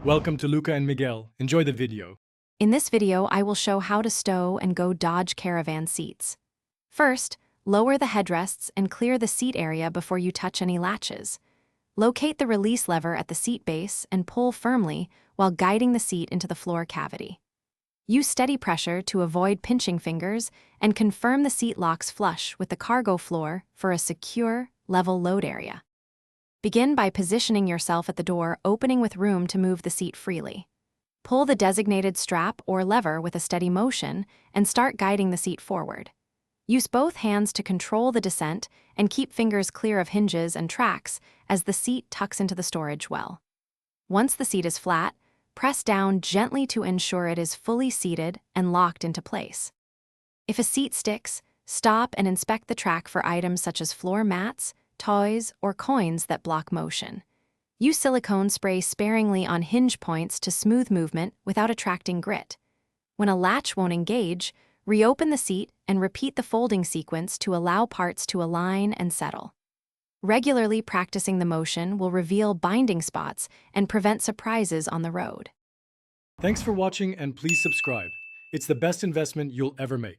Welcome to Luca and Miguel. Enjoy the video. In this video, I will show how to stow and go Dodge Caravan seats. First, lower the headrests and clear the seat area before you touch any latches. Locate the release lever at the seat base and pull firmly while guiding the seat into the floor cavity. Use steady pressure to avoid pinching fingers and confirm the seat locks flush with the cargo floor for a secure, level load area. Begin by positioning yourself at the door, opening with room to move the seat freely. Pull the designated strap or lever with a steady motion and start guiding the seat forward. Use both hands to control the descent and keep fingers clear of hinges and tracks as the seat tucks into the storage well. Once the seat is flat, press down gently to ensure it is fully seated and locked into place. If a seat sticks, stop and inspect the track for items such as floor mats, toys, or coins that block motion. Use silicone spray sparingly on hinge points to smooth movement without attracting grit. When a latch won't engage, reopen the seat and repeat the folding sequence to allow parts to align and settle. Regularly practicing the motion will reveal binding spots and prevent surprises on the road. Thanks for watching and please subscribe. It's the best investment you'll ever make.